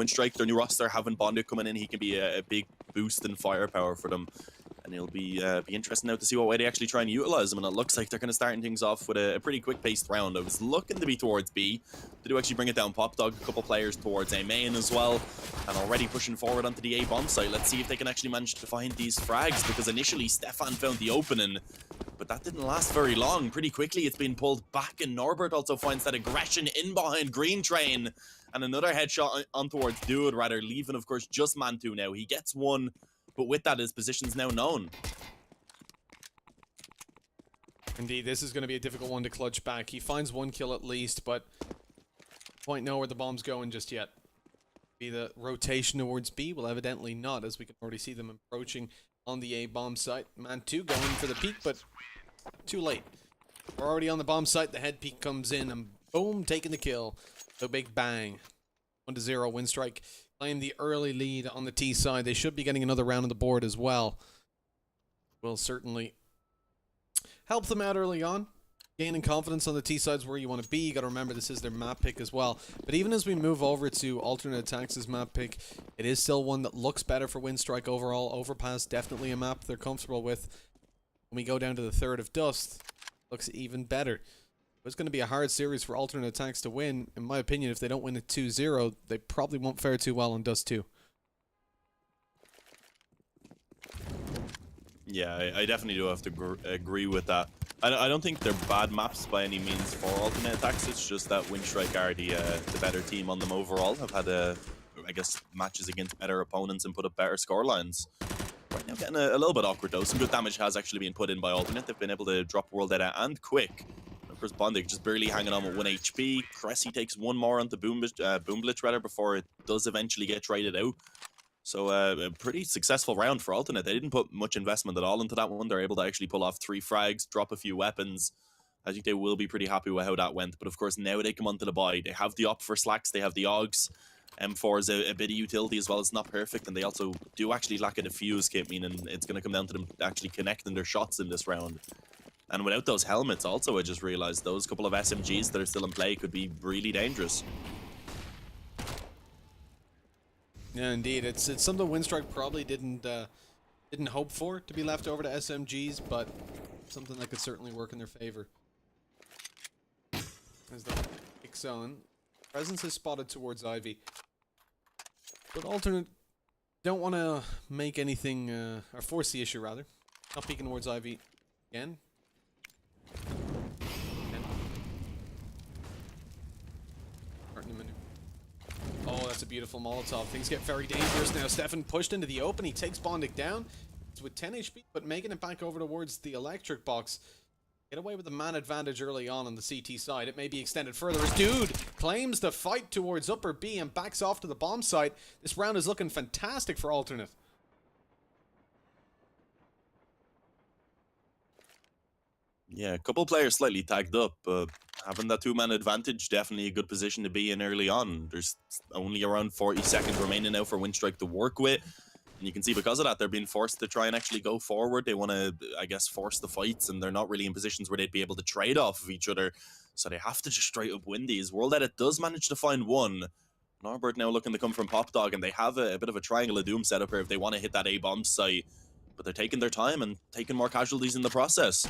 Winstrike, their new roster, having Bondit coming in, he can be a big boost in firepower for them. And it'll be interesting now to see what way they actually try and utilize them. And it looks like they're going to start things off with a pretty quick-paced round. I was looking to be towards B. They do actually bring it down Pop Dog, a couple players towards A main as well. And already pushing forward onto the A bomb site. Let's see if they can actually manage to find these frags, because initially Stefan found the opening, but that didn't last very long. Pretty quickly it's been pulled back, and Norbert also finds that aggression in behind Green Train. And another headshot on towards Dude, rather, leaving, of course, just Mantu now. He gets one, but with that, his position's now known. Indeed, this is going to be a difficult one to clutch back. He finds one kill at least, but won't know where the bomb's going just yet. Be the rotation towards B? Well, evidently not, as we can already see them approaching on the A bomb site. Mantu going for the peek, but too late. We're already on the bomb site. The head peek comes in, and boom, taking the kill. So big bang. 1-0, Winstrike claim the early lead on the T side. They should be getting another round on the board as well. Will certainly help them out early on. Gaining confidence on the T side's where you want to be. You got to remember this is their map pick as well. But even as we move over to alternate aTTaX's map pick, it is still one that looks better for Winstrike overall. Overpass, definitely a map they're comfortable with. When we go down to the third of Dust, looks even better. It's going to be a hard series for alternate aTTaX to win. In my opinion, if they don't win it 2-0, they probably won't fare too well on Dust 2. Yeah, I definitely do have to agree with that. I don't think they're bad maps by any means for alternate aTTaX. It's just that Winstrike are the better team on them overall. Have had, I guess, matches against better opponents and put up better scorelines. Right now getting a little bit awkward though. Some good damage has actually been put in by alternate. They've been able to drop World Edit and quick. Of course, Bondig just barely hanging on with 1 HP. Cressy takes one more onto Boom Blitz rather before it does eventually get traded out. So a pretty successful round for alternate. They didn't put much investment at all into that one. They're able to actually pull off 3 frags, drop a few weapons. I think they will be pretty happy with how that went. But of course, now they come onto the buy. They have the op for slacks. They have the Augs. M4 is a bit of utility as well. It's not perfect, and they also do actually lack a defuse kit, meaning it's going to come down to them actually connecting their shots in this round. And without those helmets also, I just realized those couple of SMGs that are still in play could be really dangerous. Yeah, indeed. It's something Winstrike probably didn't hope for to be left over to SMGs, but something that could certainly work in their favor. As the pick zone. Presence is spotted towards Ivy. But alternate don't want to make anything, or force the issue rather. Not peeking towards Ivy again. Oh, that's a beautiful Molotov. Things get very dangerous now. Stefan pushed into the open. He takes Bondic down. It's with 10 HP, but making it back over towards the electric box. Get away with the man advantage early on the CT side. It may be extended further as Dude claims the fight towards upper B and backs off to the bomb site. This round is looking fantastic for alternate. Yeah, a couple players slightly tagged up, but having that 2-man advantage, definitely a good position to be in early on. There's only around 40 seconds remaining now for Winstrike to work with. And you can see because of that, they're being forced to try and actually go forward. They want to, I guess, force the fights, and they're not really in positions where they'd be able to trade off of each other. So they have to just straight up win these. World Edit does manage to find one. Norbert now looking to come from Pop Dog, and they have a bit of a triangle of doom set up here if they want to hit that A-bomb site. But they're taking their time and taking more casualties in the process.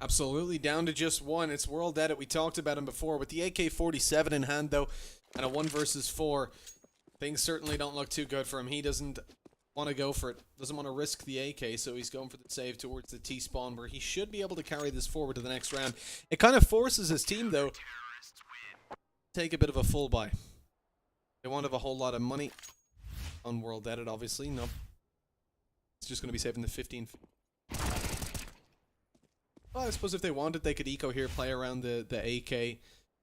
Absolutely, down to just one. It's World Edit. We talked about him before. With the AK-47 in hand, though, and a 1 versus 4, things certainly don't look too good for him. He doesn't want to go for it. Doesn't want to risk the AK, so he's going for the save towards the T-spawn, where he should be able to carry this forward to the next round. It kind of forces his team, though, to take a bit of a full buy. They won't have a whole lot of money on World Edit, obviously. No. It's just going to be saving the 15. Well, I suppose if they wanted, they could eco here, play around the AK,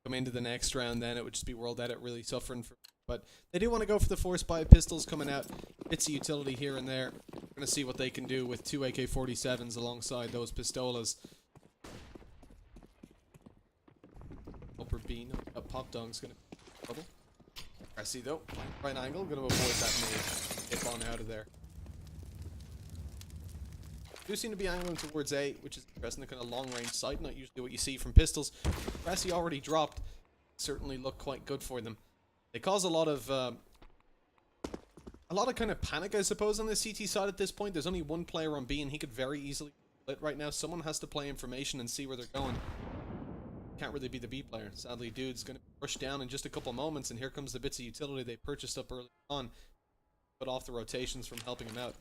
come into the next round, then it would just be World Edit really suffering for. But they do want to go for the force buy. Pistols coming out. Bits of utility here and there. We're going to see what they can do with 2 AK-47s alongside those pistolas. Upper B, no, Pop Dong's going to be trouble. I see though. Right angle, going to avoid that nade. Get on out of there. Do seem to be angling towards A, which is interesting. The kind of long-range sight, not usually what you see from pistols. Cressy already dropped. Certainly look quite good for them. They cause a lot of kind of panic, I suppose, on the CT side at this point. There's only one player on B, and he could very easily split right now. Someone has to play information and see where they're going. Can't really be the B player. Sadly, dude's going to rush down in just a couple moments, and here comes the bits of utility they purchased up early on. Put off the rotations from helping him out.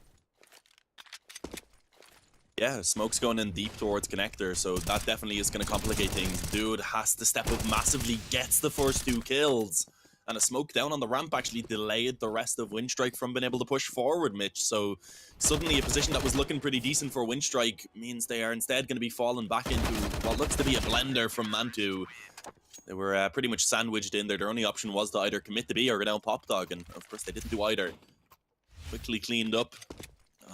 Yeah, smoke's going in deep towards connector, so that definitely is going to complicate things. Dude has to step up massively, gets the first 2 kills. And a smoke down on the ramp actually delayed the rest of Winstrike from being able to push forward, Mitch. So suddenly a position that was looking pretty decent for Winstrike means they are instead going to be falling back into what looks to be a blender from Mantu. They were pretty much sandwiched in there. Their only option was to either commit to B or go down Pop Dog, and of course they didn't do either. Quickly cleaned up.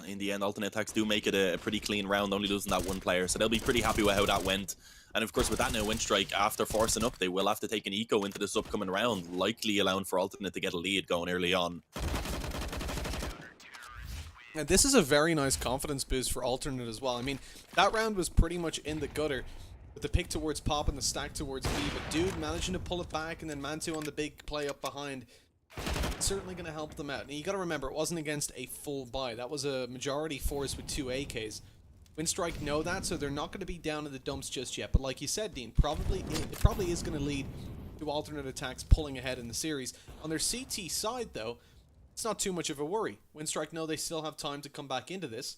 In the end, aTTaX do make it a pretty clean round, only losing that 1 player, so they'll be pretty happy with how that went. And of course, with that now, Winstrike, after forcing up, they will have to take an eco into this upcoming round, likely allowing for Alternate to get a lead going early on. And this is a very nice confidence boost for Alternate as well. I mean, that round was pretty much in the gutter, with the pick towards Pop and the stack towards B, but Dude managing to pull it back, and then Mantu on the big play up behind. Certainly going to help them out. And you got to remember, it wasn't against a full buy. That was a majority force with 2 AKs. Winstrike know that, so they're not going to be down in the dumps just yet. But like you said, Dean, it probably is going to lead to alternate attacks pulling ahead in the series. On their CT side, though, it's not too much of a worry. Winstrike know they still have time to come back into this.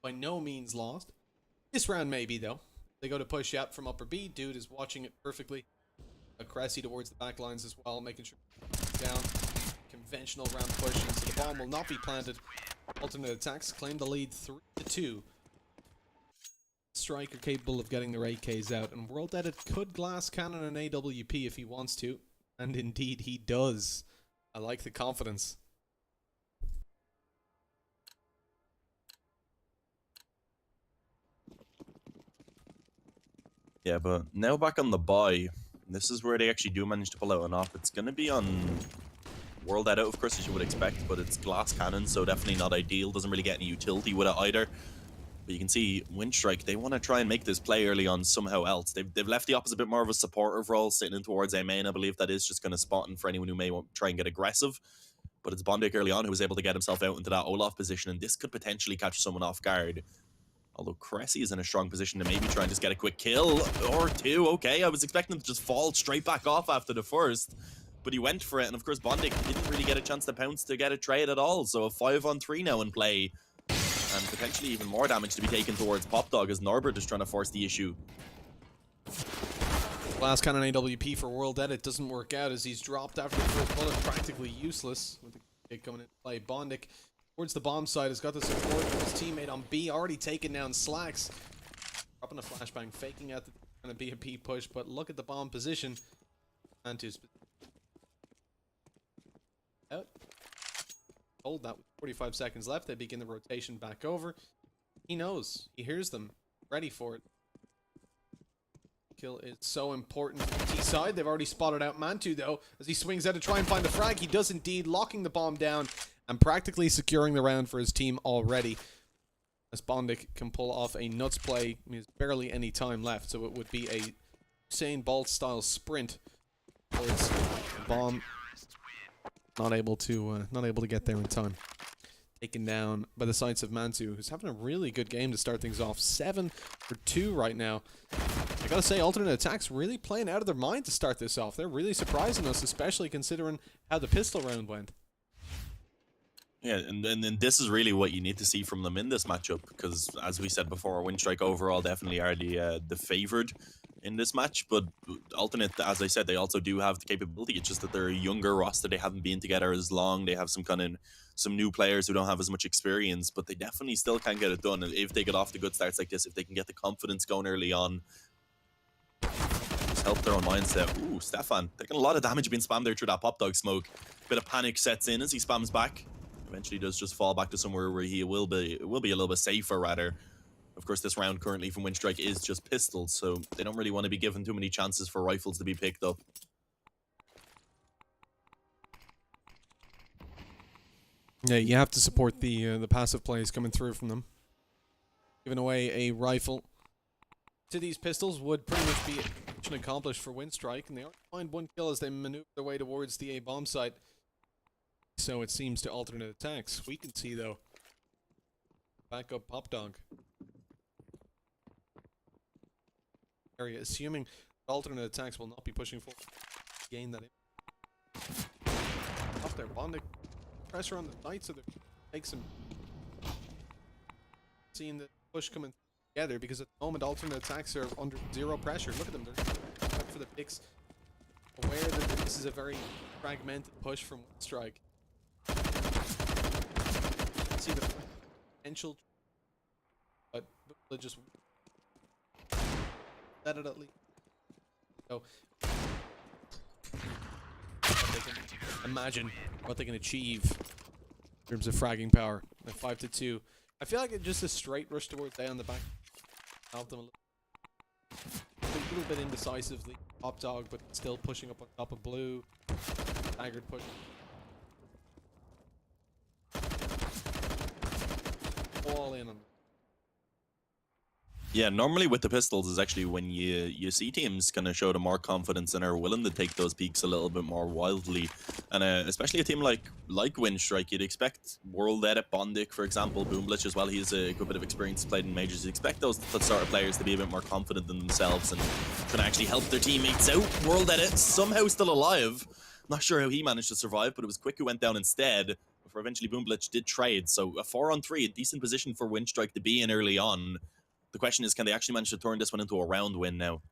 By no means lost. This round maybe, though. They go to push out from upper B. Dude is watching it perfectly. Cressy towards the back lines as well, making sure down. Conventional round pushing, so the bomb will not be planted. Alternate attacks claim the lead 3-2. Striker capable of getting their AKs out, and World Edit could glass cannon an AWP if he wants to, and indeed he does. I like the confidence. Yeah, but now back on the buy. This is where they actually do manage to pull out an off. It's going to be on World Edit, of course, as you would expect, but it's glass cannon, so definitely not ideal. Doesn't really get any utility with it either. But you can see Winstrike, they want to try and make this play early on somehow else. They've left the opposite a bit more of a supportive role, sitting in towards A main. I believe that is just going to spot in for anyone who may want to try and get aggressive. But it's Bondik early on who was able to get himself out into that Olaf position, and this could potentially catch someone off guard. Although Cressy is in a strong position to maybe try and just get a quick kill or 2. Okay, I was expecting him to just fall straight back off after the first, but he went for it. And of course, Bondik didn't really get a chance to pounce to get a trade at all. So a 5-on-3 now in play, and potentially even more damage to be taken towards Pop Dog as Norbert is trying to force the issue. Glass cannon AWP for World Edit doesn't work out as he's dropped after the first bullet, practically useless with the kick coming in play. Bondik towards the bomb side has got the support of his teammate on B, already taken down Slacks. Dropping a flashbang, faking out the going to be a B push, but look at the bomb position. Mantu's out. Hold that with 45 seconds left. They begin the rotation back over. He knows. He hears them. Ready for it. Kill is so important for the T side. They've already spotted out Mantu, though, as he swings out to try and find the frag. He does indeed, locking the bomb down and practically securing the round for his team already. As Bondik can pull off a nuts play, there's barely any time left, so it would be a Usain Bolt style sprint towards the bomb. Not able to get there in time. Taken down by the sights of Mantu, who's having a really good game to start things off. 7 for 2 right now. I gotta say, alternate attacks really playing out of their mind to start this off. They're really surprising us, especially considering how the pistol round went. Yeah, and this is really what you need to see from them in this matchup, because as we said before, Winstrike overall definitely are the favored in this match, but alternate, as I said, they also do have the capability. It's just that they're a younger roster. They haven't been together as long. They have some new players who don't have as much experience, but they definitely still can get it done if they get off to good starts like this. If they can get the confidence going early on, just help their own mindset. Ooh, Stefan taking a lot of damage being spammed there through that Pop Dog smoke. Bit of panic sets in as he spams back. Eventually does just fall back to somewhere where he will be a little bit safer, rather. Of course, this round currently from Winstrike is just pistols, so they don't really want to be given too many chances for rifles to be picked up. Yeah, you have to support the passive plays coming through from them. Giving away a rifle to these pistols would pretty much be mission accomplished for Winstrike, and they already find one kill as they maneuver their way towards the A bomb site. So it seems to alternate aTTaX. We can see though. Back up Pop Dog. Area, assuming alternate aTTaX will not be pushing forward. Gain that in. Off there, bonding. Pressure on the site, so they take some. Seeing the push coming together because at the moment alternate aTTaX are under zero pressure. Look at them, they're going for the picks. Aware that this is a very fragmented push from Winstrike. See the potential, but they'll just let it at least. So they can imagine what they can achieve in terms of fragging power. At 5-2. I feel like it's just a straight rush towards A on the back. Help them a little bit indecisively. Pop Dog, but still pushing up on top of Blue. Staggered push. All in on. Yeah, normally with the pistols is actually when you see teams kind of show the more confidence and are willing to take those peaks a little bit more wildly, and especially a team like Winstrike, you'd expect World.BET, Bondic, for example, Boomblitch as well. He's a good bit of experience played in majors. You expect those sort of players to be a bit more confident in themselves and trying to actually help their teammates out. World.BET somehow still alive. Not sure how he managed to survive, but it was Quick who went down instead. Before eventually Boomblitch did trade, so a 4-on-3, a decent position for Winstrike to be in early on. The question is, can they actually manage to turn this one into a round win now?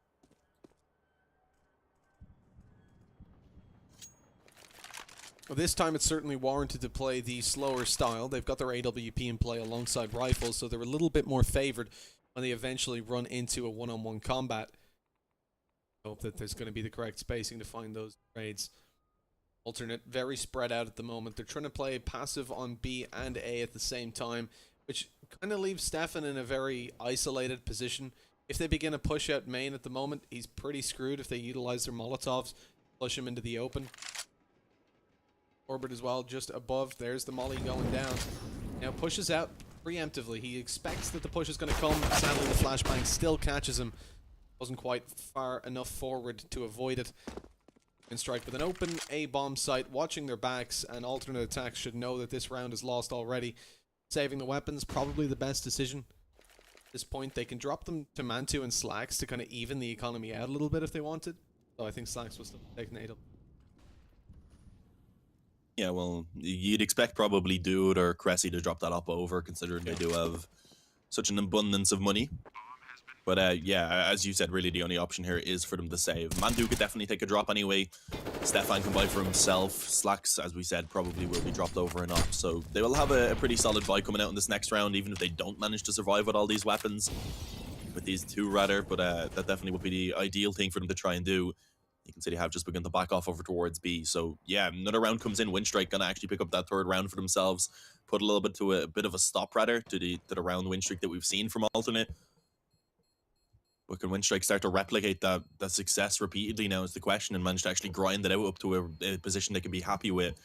Well, this time it's certainly warranted to play the slower style. They've got their AWP in play alongside rifles, so they're a little bit more favored when they eventually run into a one-on-one combat. Hope that there's going to be the correct spacing to find those trades. Alternate, very spread out at the moment. They're trying to play passive on B and A at the same time, which kind of leaves Stefan in a very isolated position. If they begin a push out main at the moment, he's pretty screwed if they utilize their Molotovs, push him into the open. Orbit as well, just above. There's the molly going down. Now pushes out preemptively. He expects that the push is going to come. Sadly, the flashbang still catches him. Wasn't quite far enough forward to avoid it. Winstrike with an open A bomb site, watching their backs, and alternate aTTaX should know that this round is lost already. Saving the weapons, probably the best decision. At this point, they can drop them to Mantu and Slacks to kind of even the economy out a little bit if they wanted. So I think Slacks was still taking AW. Yeah, well, you'd expect probably Dude or Cressy to drop that up over, considering they do have such an abundance of money. But yeah, as you said, really the only option here is for them to save. Mandu could definitely take a drop anyway. Stefan can buy for himself. Slacks, as we said, probably will be dropped over and up. So they will have a pretty solid buy coming out in this next round, even if they don't manage to survive with all these weapons. With these two, rather. But that definitely would be the ideal thing for them to try and do. You can see they have just begun to back off over towards B. So yeah, another round comes in. Winstrike gonna actually pick up that third round for themselves. Put a little bit to a bit of a stop, rather, to the round win streak that we've seen from Alternate. But can Winstrike start to replicate that success repeatedly now is the question, and manage to actually grind it out up to a position they can be happy with.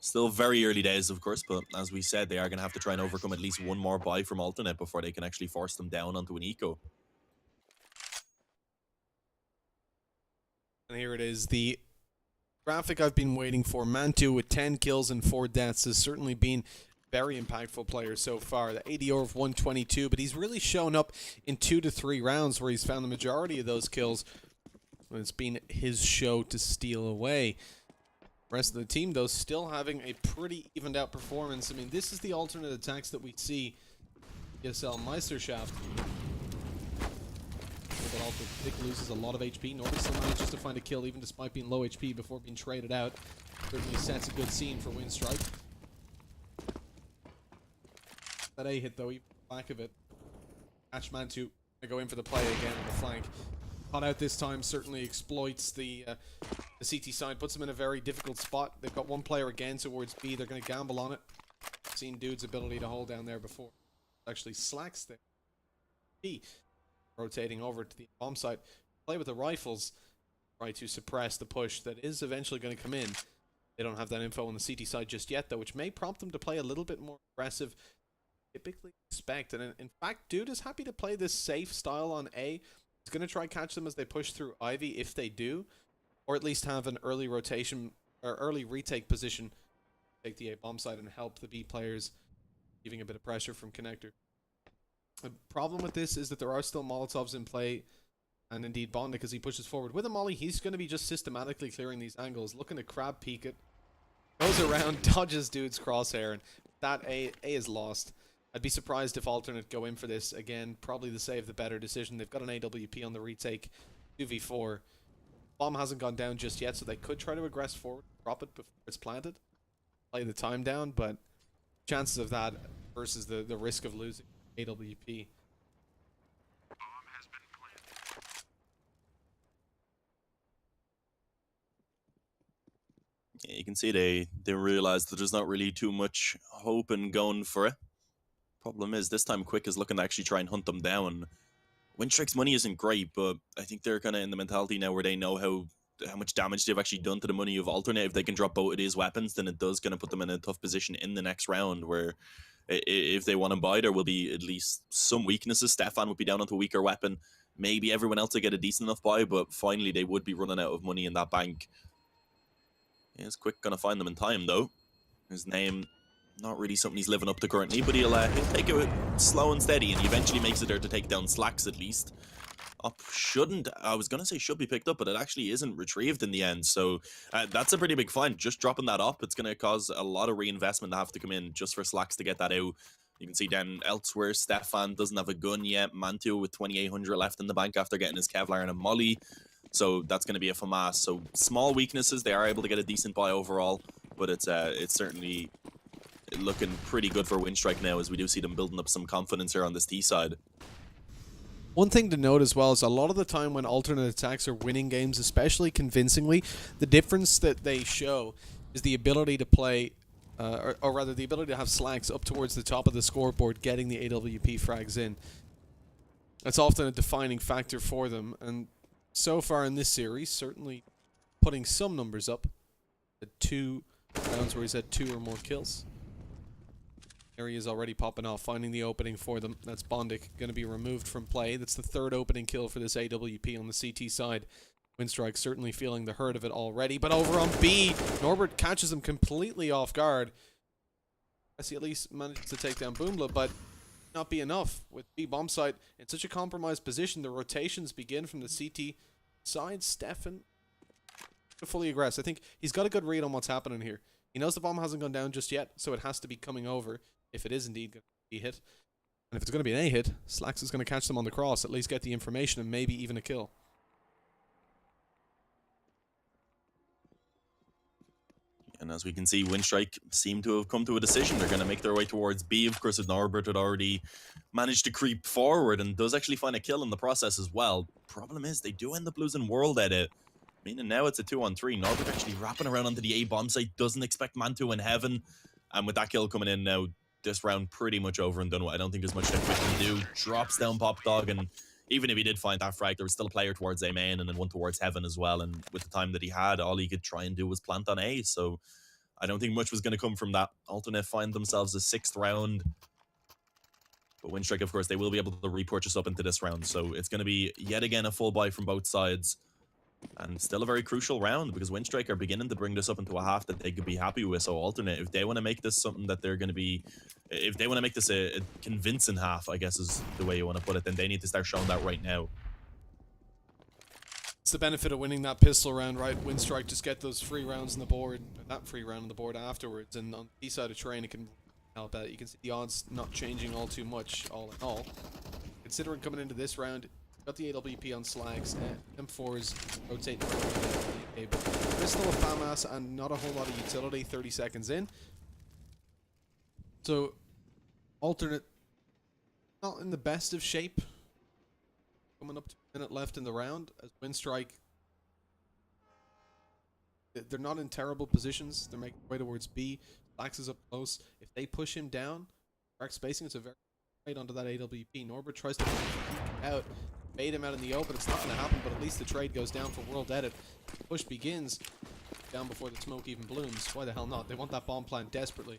Still very early days, of course, but as we said, they are going to have to try and overcome at least one more buy from Alternate before they can actually force them down onto an eco. And here it is, the graphic I've been waiting for. Mantu with 10 kills and 4 deaths has certainly been very impactful player so far. The ADR of 122, but he's really shown up in 2 to 3 rounds where he's found the majority of those kills. It's been his show to steal away. The rest of the team, though, still having a pretty evened out performance. I mean, this is the alternate aTTaX that we see. ESL Meisterschaft. But also, Vic loses a lot of HP. Norby still manages to find a kill even despite being low HP before being traded out. Certainly sets a good scene for Winstrike. That A hit, though, even back of it. Mantu to go in for the play again on the flank. Caught out this time, certainly exploits the CT side, puts them in a very difficult spot. They've got one player again towards B. They're going to gamble on it. Seen Dude's ability to hold down there before. Actually slacks there. B rotating over to the bomb site. Play with the rifles. Try to suppress the push that is eventually going to come in. They don't have that info on the CT side just yet, though, which may prompt them to play a little bit more aggressive. Typically expect, and in fact, Dude is happy to play this safe style on A. He's going to try catch them as they push through Ivy if they do, or at least have an early rotation or early retake position, take the A bomb side and help the B players, giving a bit of pressure from connector. The problem with this is that there are still Molotovs in play, and indeed Bondik, as he pushes forward with a molly, he's going to be just systematically clearing these angles, looking to crab peek it, goes around, dodges dude's crosshair, and that A is lost. I'd be surprised if Alternate go in for this again. Probably the save the better decision. They've got an AWP on the retake, 2v4. Bomb hasn't gone down just yet, so they could try to aggress forward, drop it before it's planted, play the time down, but chances of that versus the risk of losing AWP. Yeah, you can see they realize that there's not really too much hope in going for it. Problem is, this time Quick is looking to actually try and hunt them down. Winstrike's money isn't great, but I think they're kind of in the mentality now where they know how much damage they've actually done to the money of Alternate. If they can drop both of these weapons, then it does going to put them in a tough position in the next round where if they want to buy, there will be at least some weaknesses. Stefan would be down onto a weaker weapon. Maybe everyone else will get a decent enough buy, but finally they would be running out of money in that bank. Is Quick going to find them in time, though? His name, not really something he's living up to currently, but he'll take it slow and steady, and he eventually makes it there to take down Slacks at least. Up shouldn't, I was going to say should be picked up, but it actually isn't retrieved in the end. So that's a pretty big find. Just dropping that up, it's going to cause a lot of reinvestment to have to come in just for Slacks to get that out. You can see then elsewhere, Stefan doesn't have a gun yet. Mantu with 2,800 left in the bank after getting his Kevlar and a molly. So that's going to be a FAMAS. So small weaknesses, they are able to get a decent buy overall, but it's certainly looking pretty good for Winstrike now as we do see them building up some confidence here on this T side. One thing to note as well is a lot of the time when alternate attacks are winning games, especially convincingly, the difference that they show is the ability to play, or rather the ability to have Slacks up towards the top of the scoreboard getting the AWP frags in. That's often a defining factor for them, and so far in this series, certainly putting some numbers up. 2 rounds where he's had 2 or more kills. He is already popping off, finding the opening for them. That's Bondik, going to be removed from play. That's the 3rd opening kill for this AWP on the CT side. Winstrike certainly feeling the hurt of it already, but over on B, Norbert catches him completely off guard. I see at least managed to take down Boomla, but not be enough with B bomb site in such a compromised position. The rotations begin from the CT side. Stefan fully aggress. I think he's got a good read on what's happening here. He knows the bomb hasn't gone down just yet, so it has to be coming over if it is indeed going to be hit. And if it's going to be an A hit, Slacks is going to catch them on the cross, at least get the information and maybe even a kill. And as we can see, Winstrike seem to have come to a decision. They're going to make their way towards B. Of course, Norbert had already managed to creep forward and does actually find a kill in the process as well. Problem is, they do end up losing World Edit. Meaning now it's a 2-on-3. Norbert actually wrapping around onto the A bomb site. Doesn't expect Mantu in heaven. And with that kill coming in now, this round pretty much over and done with. I don't think there's much that Quick can do. Drops down Pop Dog, and even if he did find that frag, there was still a player towards A main and then one towards heaven as well. And with the time that he had, all he could try and do was plant on A. So I don't think much was going to come from that. Alternate find themselves a 6th round. But Winstrike, of course, they will be able to repurchase up into this round. So it's going to be yet again a full buy from both sides. And still a very crucial round because Winstrike are beginning to bring this up into a half that they could be happy with. So Alternate, if they want to make this something that they're going to be, if they want to make this a convincing half, I guess is the way you want to put it, then they need to start showing that right now. It's the benefit of winning that pistol round, right? Winstrike just get those free rounds on the board, that free round on the board afterwards, and on the side of terrain it can help out. You can see the odds not changing all too much, all in all. Considering coming into this round, got the AWP on Slacks, and M4s rotating around. Pistol, a FAMAS, and not a whole lot of utility 30 seconds in. So, Alternate, not in the best of shape. Coming up to a minute left in the round, as Winstrike, they're not in terrible positions. They're making their way towards B. Slacks is up close. If they push him down, dark spacing, it's a very right onto that AWP. Norbert tries to out, bait him out in the open. It's not going to happen, but at least the trade goes down for World Edit. Push begins down before the smoke even blooms. Why the hell not? They want that bomb plant desperately.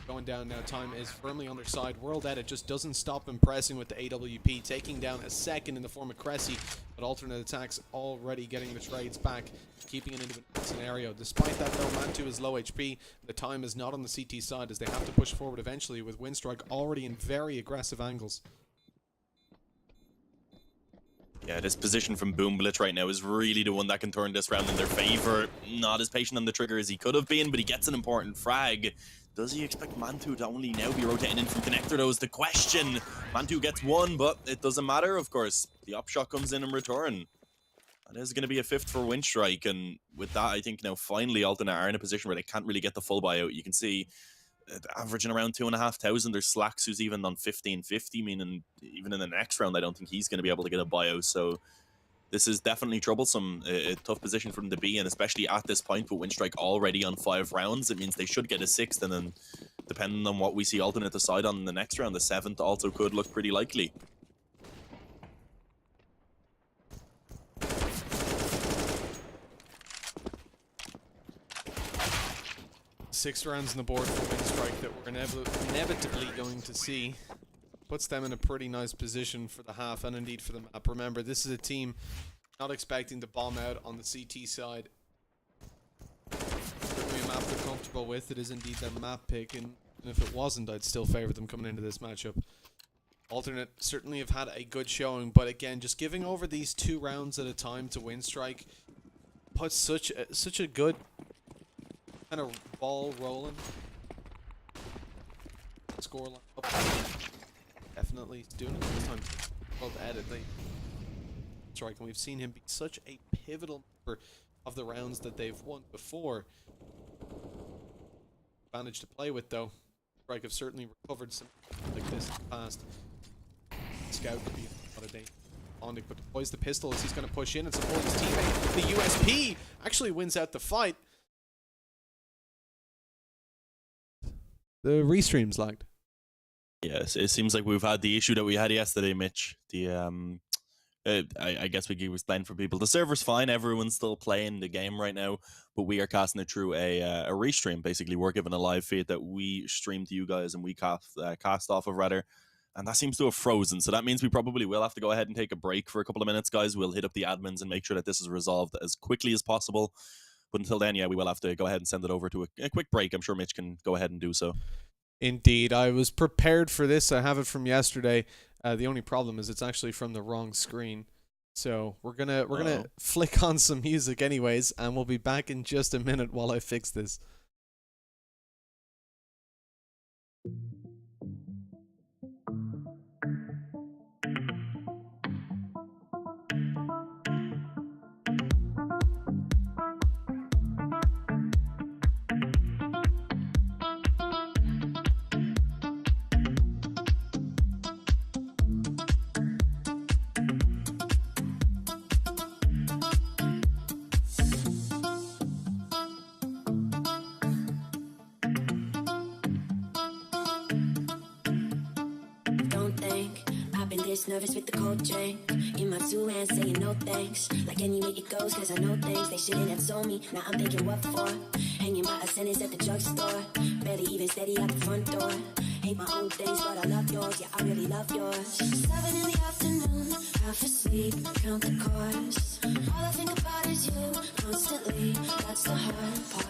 going down now. Time is firmly on their side. World Edit just doesn't stop impressing with the AWP, taking down a second in the form of Cressy, but alternate attacks already getting the trades back, keeping it into a scenario. Despite that though, Mantu is low HP. The time is not on the CT side as they have to push forward eventually with Winstrike already in very aggressive angles. Yeah, this position from Boomblitz right now is really the one that can turn this round in their favor. Not as patient on the trigger as he could have been, but he gets an important frag. Does he expect Mantu to only now be rotating in from connector, though, is the question. Mantu gets one, but it doesn't matter, of course. The upshot comes in return. That is going to be a 5th for Winstrike, and with that, I think now finally Alternate are in a position where they can't really get the full buyout. You can see averaging around 2,500. There's Slacks who's even on 1550, meaning even in the next round, I don't think he's going to be able to get a buyout. So this is definitely troublesome, a tough position for them to be in, especially at this point with Winstrike already on 5 rounds. It means they should get a 6th, and then depending on what we see Alternate decide on in the next round, the 7th also could look pretty likely. Six rounds on the board for Winstrike that we're inevitably going to see. Puts them in a pretty nice position for the half and indeed for the map. Remember, this is a team not expecting to bomb out on the CT side. Certainly a map they're comfortable with. It is indeed their map pick, and if it wasn't, I'd still favour them coming into this matchup. Alternate certainly have had a good showing, but again, just giving over these 2 rounds at a time to Winstrike puts such a good kind of ball rolling. Score line up. Definitely doing it this time. Well, edit they strike, and we've seen him be such a pivotal member of the rounds that they've won before. Advantage to play with though. Strike have certainly recovered some like this in the past. Scout could be a lot of day. Ondic, but deploys the pistol as he's going to push in and support his teammate. The USP actually wins out the fight. The restream's lagged. Yes, it seems like we've had the issue that we had yesterday, Mitch. The I guess we can explain for people. The server's fine. Everyone's still playing the game right now, but we are casting it through a restream. Basically, we're given a live feed that we stream to you guys and we cast off of, rather. And that seems to have frozen. So that means we probably will have to go ahead and take a break for a couple of minutes, guys. We'll hit up the admins and make sure that this is resolved as quickly as possible. But until then, yeah, we will have to go ahead and send it over to a quick break. I'm sure Mitch can go ahead and do so. Indeed. I was prepared for this. I have it from yesterday. The only problem is it's actually from the wrong screen. So we're gonna flick on some music anyways, and we'll be back in just a minute while I fix this. Nervous with the cold drink in my 2 hands, saying no thanks. Like any way it goes, cause I know things they shouldn't have told me. Now I'm thinking what for? Hanging by a sentence at the drugstore, barely even steady out the front door. Hate my own things, but I love yours. Yeah, I really love yours. 7 in the afternoon, half asleep, count the course. All I think about is you, constantly. That's the hard part.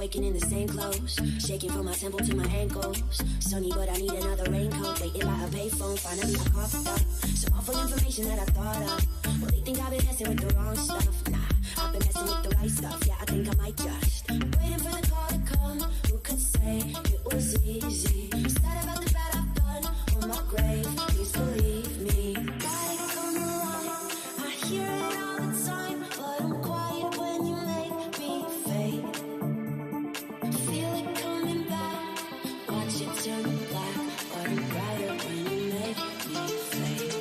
waking in the same clothes. Shaking from my temple to my ankles. Sunny, but I need another raincoat. Waiting by a payphone, finally I coughed up some awful information that I thought of. Well, they think I've been messing with the wrong stuff. Nah, I've been messing with the right stuff. Yeah, I think I might just waiting for the call to come. Who could say it was easy? Sad about the bad I've done on my grave. Please believe me. Gotta come alive. I hear it all the time, but I'm quiet when you make me fade. Feel it coming back. Watch it turn black, but I'm brighter when you make me fade.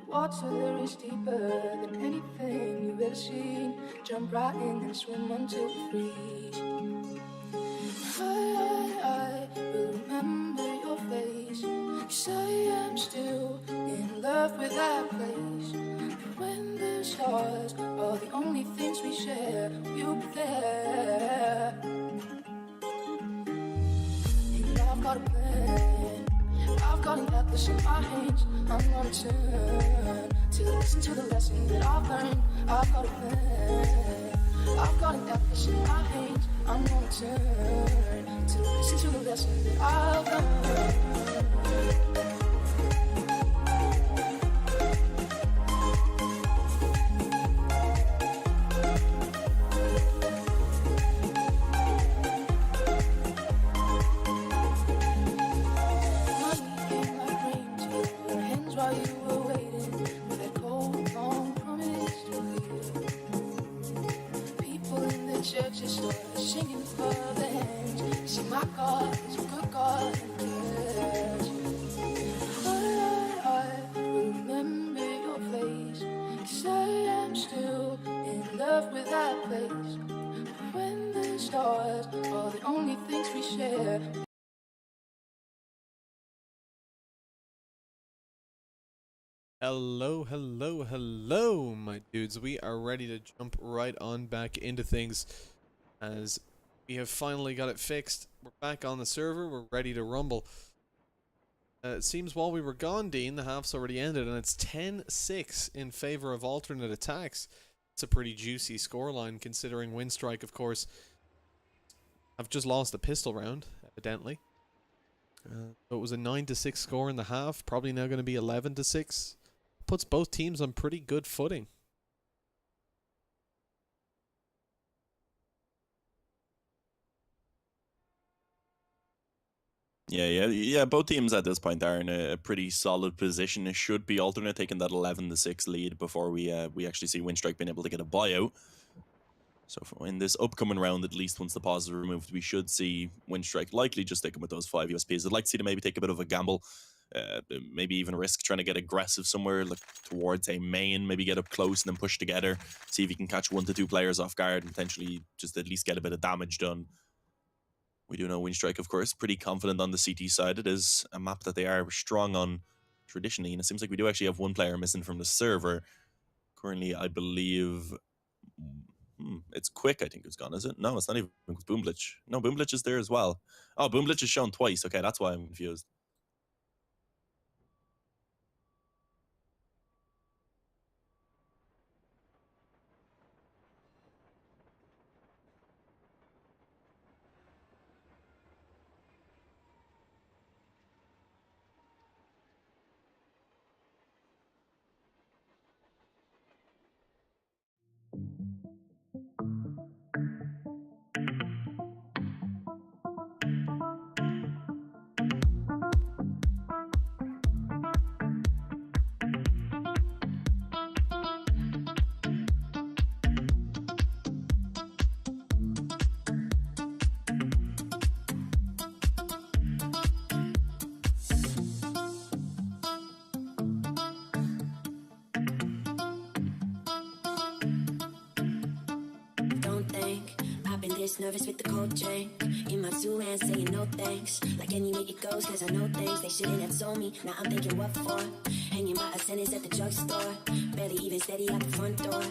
Water is deeper than anything you've the scene. Jump right in and swim until we freeze. I will remember your face. You say I'm still in love with that place. But when the stars are the only things we share, we'll be there. And I've got a plan. I've got an atlas in my hands. I'm gonna turn to listen to the lesson that I've learned. I've got a plan. I've got an atlas in my hands. I'm gonna turn to listen to the lesson that I've learned. Churches started singing for the hands. See, my God is a good God and cares. I will remember your face. 'Cause I am still in love with that place. But when the stars are the only things we share. Hello, hello, hello, my dudes. We are ready to jump right on back into things as we have finally got it fixed. We're back on the server. We're ready to rumble. It seems while we were gone, Dean, the half's already ended, and it's 10-6 in favor of alternate attacks. It's a pretty juicy scoreline, considering Winstrike, of course, have just lost the pistol round, evidently. So it was a 9-6 score in the half, probably now going to be 11-6. Puts both teams on pretty good footing. Yeah. Both teams at this point are in a pretty solid position. It should be alternate taking that 11-6 lead before we actually see Winstrike being able to get a buyout. So in this upcoming round, at least once the pause is removed, we should see Winstrike likely just sticking with those 5 USPs. I'd like to see them maybe take a bit of a gamble. Maybe even risk trying to get aggressive somewhere, look towards a main, maybe get up close and then push together, see if you can catch 1 to 2 players off guard and potentially just at least get a bit of damage done. We do know Winstrike, of course, pretty confident on the CT side. It is a map that they are strong on traditionally, and it seems like we do actually have 1 player missing from the server. Currently, I believe it's Quick, I think, who's gone, is it? No, it's not even Boomglitch. No, Boomglitch is there as well. Oh, Boomglitch is shown twice. Okay, that's why I'm confused. Nervous with the cold drink in my 2 hands, saying no thanks. Like anyway it goes, cause I know things they shouldn't have told me. Now I'm thinking what for? Hanging by a sentence at the drugstore, barely even steady out the front door.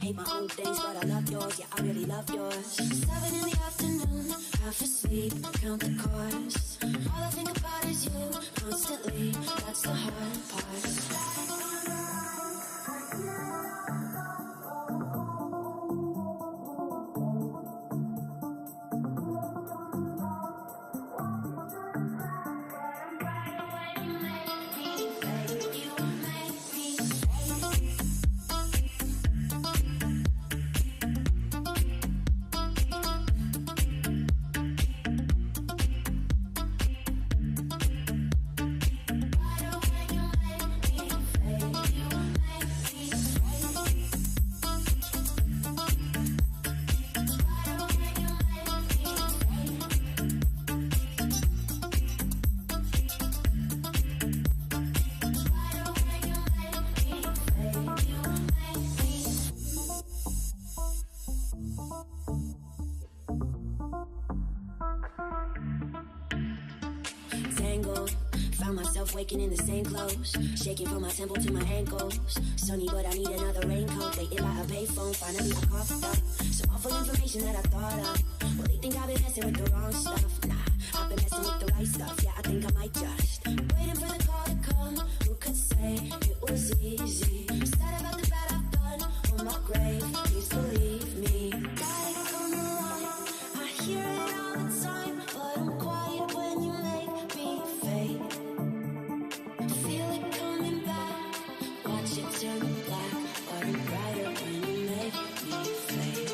Hate my own things, but I love yours. Yeah, I really love yours. 7 in the afternoon, half asleep, count the cars. All I think about is you, constantly. That's the hard part. Tangled, found myself waking in the same clothes, shaking from my temple to my ankles. Sunny, but I need another raincoat. Waiting by a payphone, finally I coughed up some awful information that I thought of. Well, they think I've been messing with the wrong stuff. Nah, I've been messing with the right stuff. Yeah, I think I might just waiting for the call to come. Who could say it was easy? Sad about the bad I've done on my grave. Please believe me. Gotta come alive. I hear it all the time, but I'm quiet when you make me fade. Feel it coming back. Watch it turn black, but I'm brighter when you make me fade.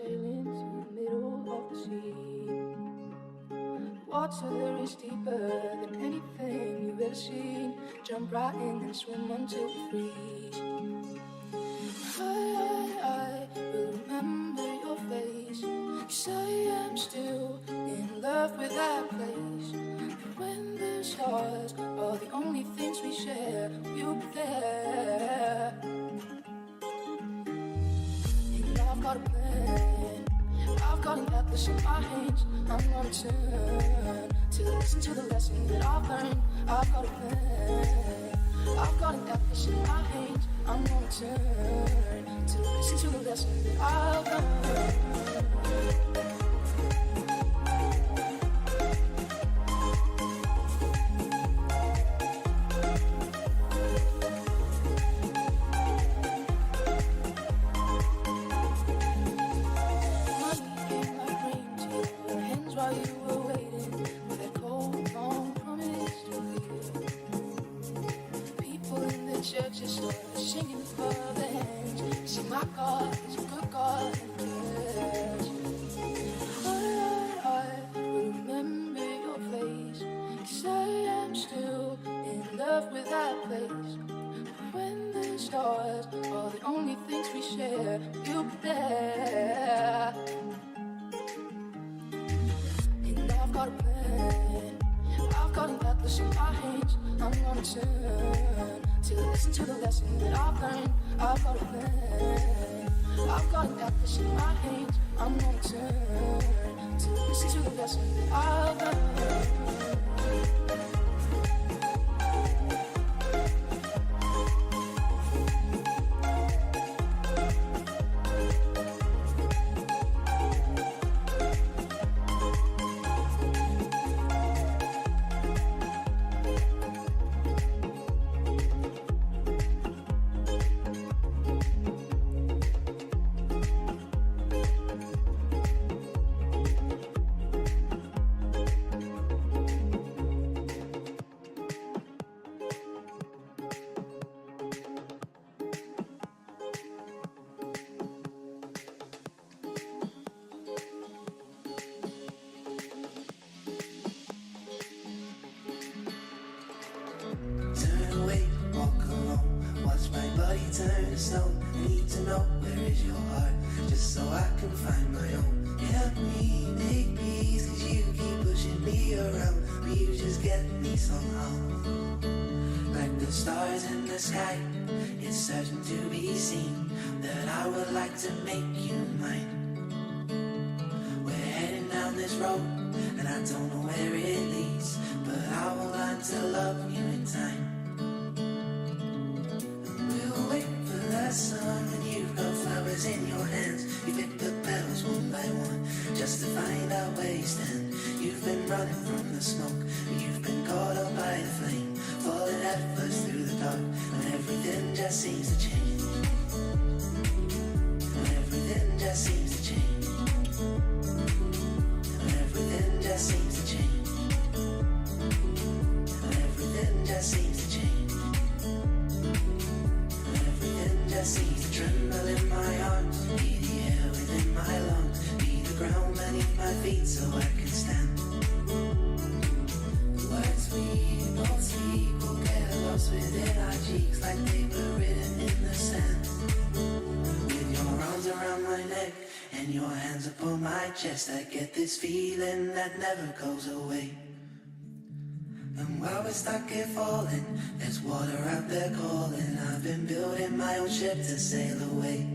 sailing to the middle of the sea. Water there is deeper than anything you've ever seen. Jump right in and swim until we freeze. I will remember your face. 'Cause I am still in love with that place. When the stars are the only things we share, you'll be there. And I've got a plan. I've got an atlas in my hands. I'm gonna turn to listen to the lesson that I've learned. I've got a plan. I've got an atlas in my hands. I'm gonna turn to listen to the lesson that I've learned. Singing for the hands. See, my God is a good God and cares. I will remember your face. 'Cause I am still in love with that place. When the stars are the only things we share, you'll be there. And I've got a plan. I've got an atlas in my hands. I'm gonna turn to listen to the lesson that I've learned. I've got a plan. I've got an atlas in my hands. I'm gonna turn to listen to the lesson that I've learned. Turn to stone. I need to know where is your heart, just so I can find my own. Help me make peace, 'cause you keep pushing me around, but you just get me somehow. Like the stars in the sky, it's certain to be seen that I would like to make you mine. We're heading down this road, and I don't know where it leads, but I will learn to love you in time. Sun, and you've got flowers in your hands. You pick the petals one by one, just to find out where you stand. You've been running from the smoke, you've been caught up by the flame, falling headfirst through the dark, and everything just seems to change. And everything just seems to change. And everything just seems to change. And everything just seems to change. Just seems to tremble in my arms, be the air within my lungs, be the ground beneath my feet so I can stand. The words we both speak will get lost within our cheeks like they were written in the sand. With your arms around my neck and your hands upon my chest, I get this feeling that never goes away. And while we're stuck here falling, there's water out there calling. I've been building my own ship to sail away.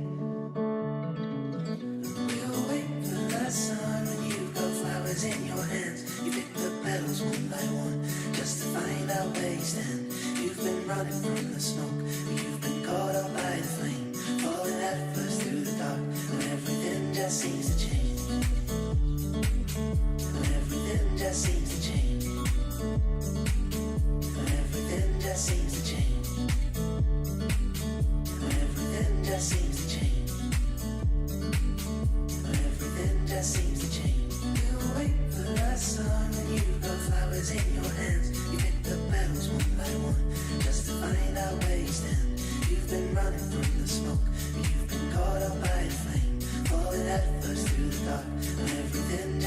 We'll wait for the sun when you've got flowers in your hands. You pick the petals one by one, just to find out where you stand. You've been running from the smoke, you've been caught up by the flame, falling headfirst through the dark, and everything just seems to change. And everything just seems to change. Everything just seems to change. Everything just seems to change. Everything just seems to change. We'll wait for the sun when you've got flowers in your hands. You pick the petals one by one, just to find out where you stand. You've been running from the smoke, you've been caught up by the flame, falling headfirst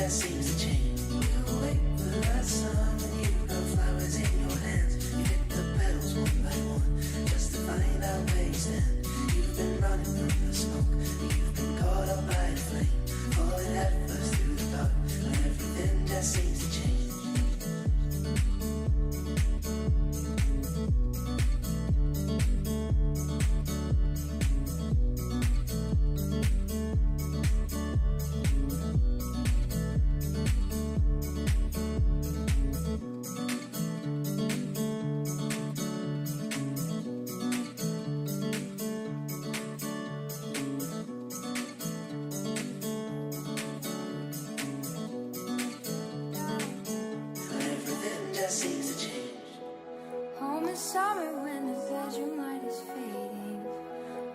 just seems to change. You wait for the sun when you've got flowers in your hands. You hit the petals one by one just to find out where you stand. You've been running from the smoke, you've been caught up by the flame, falling headfirst through the dark when everything just seems to change. Seems to change. Home is summer when the bedroom light is fading.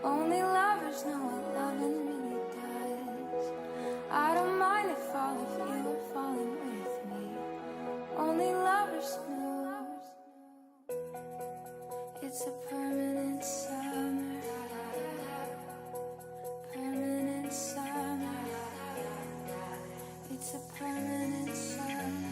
Only lovers know what loving really does. I don't mind if all of you are falling with me. Only lovers know. It's a permanent summer. Permanent summer. It's a permanent summer.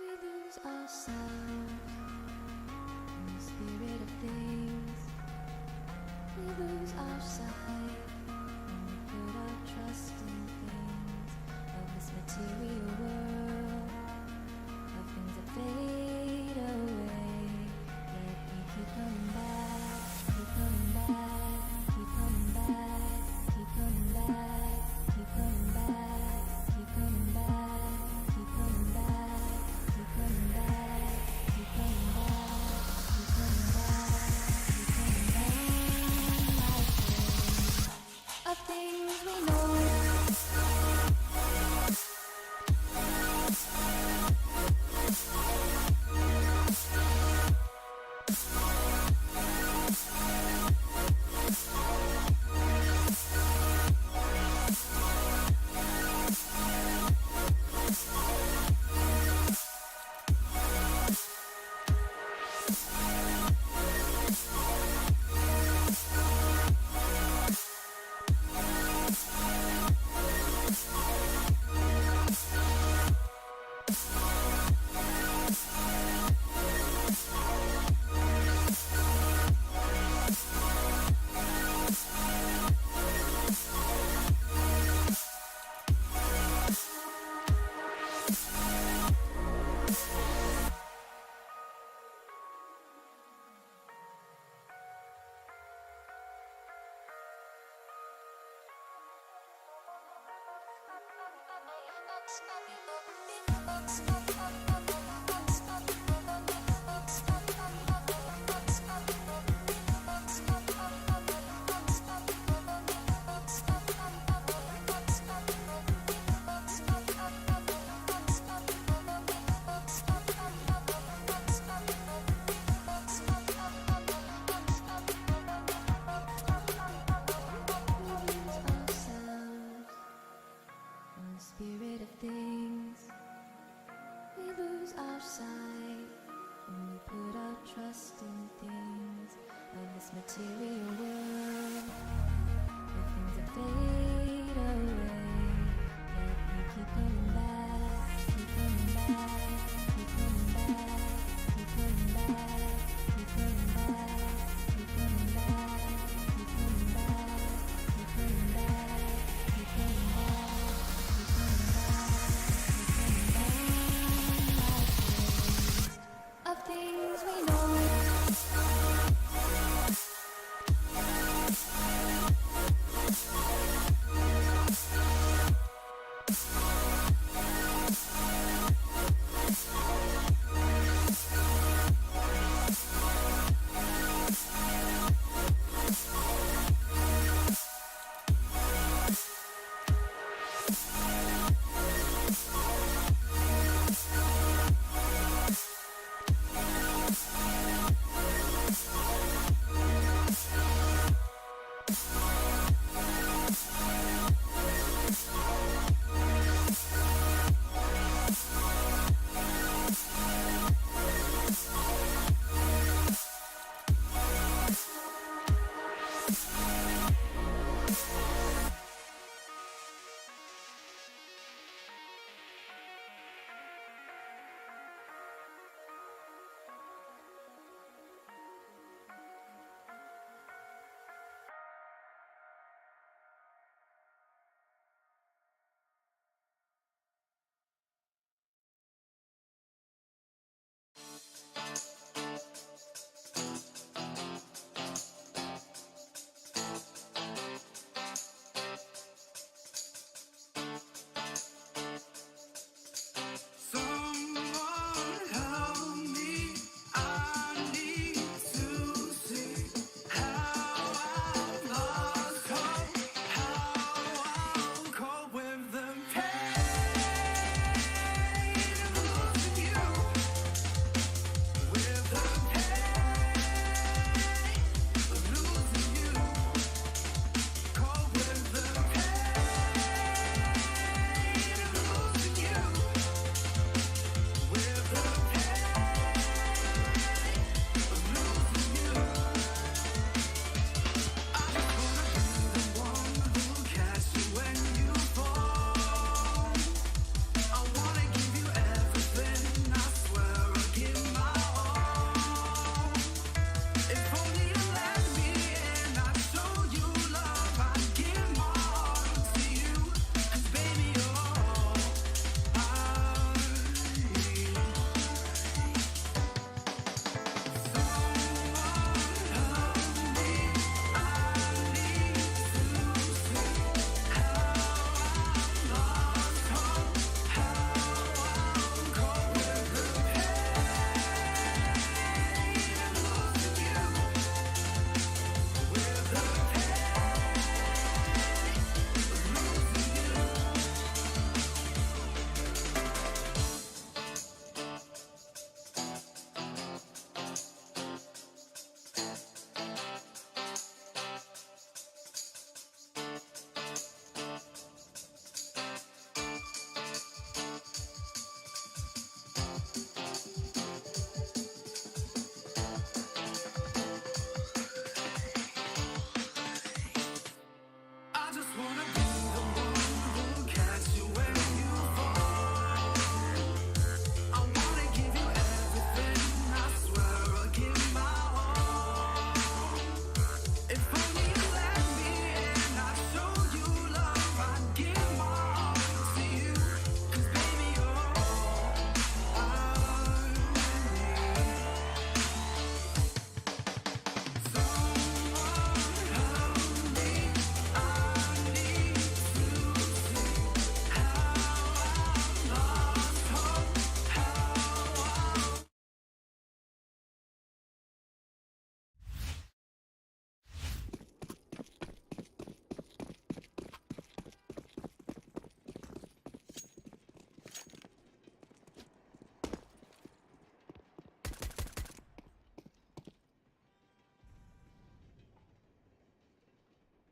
We lose ourselves in the spirit of things. We lose our sight when we put our trust in things of this material world, of things that fade away. Yet we keep coming back, keep coming back, keep coming back, keep coming back, keep coming back, keep coming back, keep coming back, keep coming back, keep coming back. material world where things that fade away. Yet you keep coming back, keep coming back, keep coming back, keep coming back, keep coming back, keep coming back, keep coming back, keep coming back, keep coming back, keep coming back, keep coming back. Of things we know.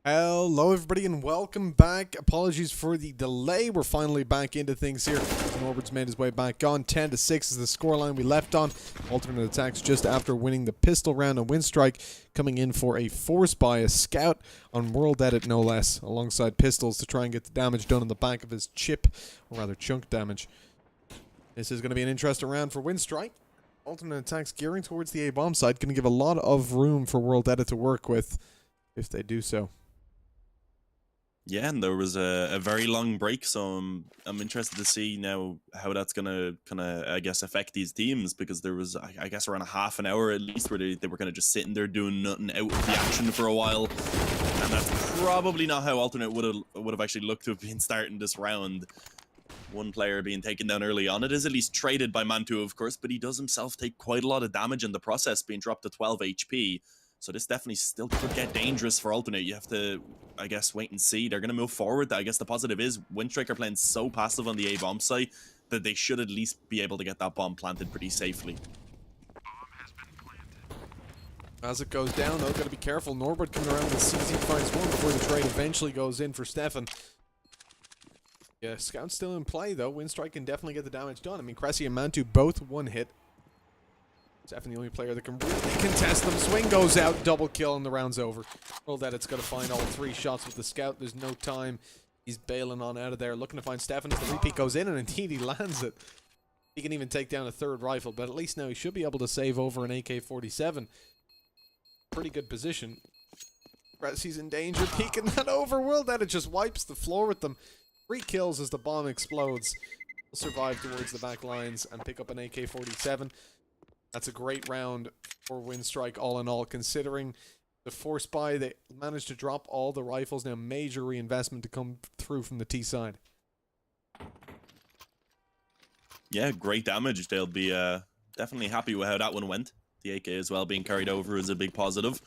Hello everybody and welcome back. Apologies for the delay. We're finally back into things here. Norbert's made his way back on. 10-6 is the scoreline we left on. Alternate aTTaX just after winning the pistol round on Winstrike, coming in for a force by a scout on World Edit no less, alongside pistols to try and get the damage done on the back of his chip, or rather chunk damage. This is going to be an interesting round for Winstrike. Alternate aTTaX gearing towards the A-bomb side, going to give a lot of room for World Edit to work with if they do so. Yeah, and there was a very long break, so I'm interested to see now how that's gonna kind of, I guess, affect these teams, because there was, I guess, around a half an hour at least where they were kind of just sitting there doing nothing out of the action for a while, and that's probably not how Alternate would have actually looked to have been starting this round. One player being taken down early on. It is at least traded by Mantu, of course, but he does himself take quite a lot of damage in the process, being dropped to 12 HP. So this definitely still could get dangerous for Alternate. You have to, I guess, wait and see. They're going to move forward. I guess the positive is Winstrike are playing so passive on the A-bomb site that they should at least be able to get that bomb planted pretty safely. As it goes down, though, got to be careful. Norbert coming around with CZ finds one before the trade eventually goes in for Stefan. Yeah, Scout's still in play, though. Winstrike can definitely get the damage done. I mean, Cressy and Mantu both one hit. Stefan the only player that can really contest them. Swing goes out, double kill, and the round's over. World Edit's got to find all 3 shots with the Scout. There's no time. He's bailing on out of there, looking to find Stefan as the repeat goes in, and indeed he lands it. He can even take down a 3rd rifle, but at least now he should be able to save over an AK-47. Pretty good position. Cressy's in danger, peeking that over. World Edit just wipes the floor with them. 3 kills as the bomb explodes. He'll survive towards the back lines and pick up an AK-47. That's a great round for Winstrike all in all, considering the force buy. They managed to drop all the rifles. Now major reinvestment to come through from the T side. Yeah, great damage. They'll be definitely happy with how that one went. The AK as well being carried over is a big positive.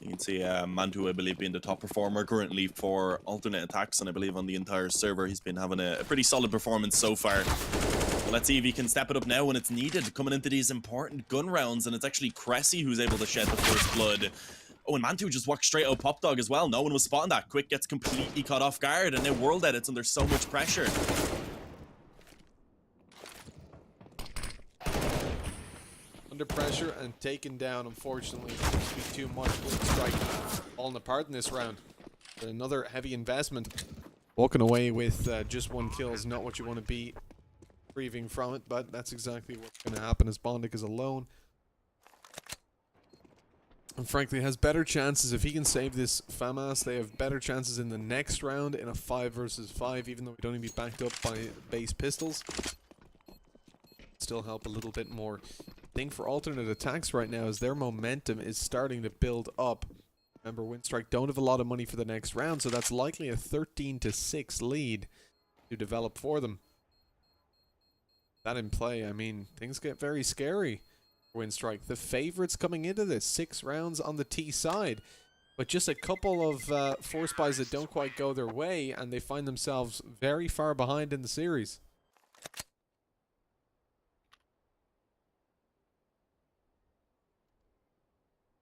You can see Mantu, I believe, being the top performer currently for Alternate aTTaX, and I believe on the entire server he's been having a pretty solid performance so far. Let's see if he can step it up now when it's needed, coming into these important gun rounds, and it's actually Cressy who's able to shed the first blood. Oh, and Mantu just walked straight out Pop Dog as well. No one was spotting that. Quick gets completely caught off guard, and now World Edit's under so much pressure. Under pressure and taken down, unfortunately. It seems to be too much. Winstrike falling apart in this round. But another heavy investment. Walking away with just 1 kill is not what you want to be grieving from it, but that's exactly what's going to happen as Bondic is alone. And frankly, has better chances if he can save this FAMAS. They have better chances in the next round in a 5 versus 5, even though we don't even be backed up by base pistols. Still help a little bit more. The thing for Alternate aTTaX right now is their momentum is starting to build up. Remember, Winstrike don't have a lot of money for the next round, so that's likely a 13-6 lead to develop for them. That in play, I mean, things get very scary for Winstrike. The favorites coming into this, 6 rounds on the T side, but just a couple of force buys that don't quite go their way, and they find themselves very far behind in the series.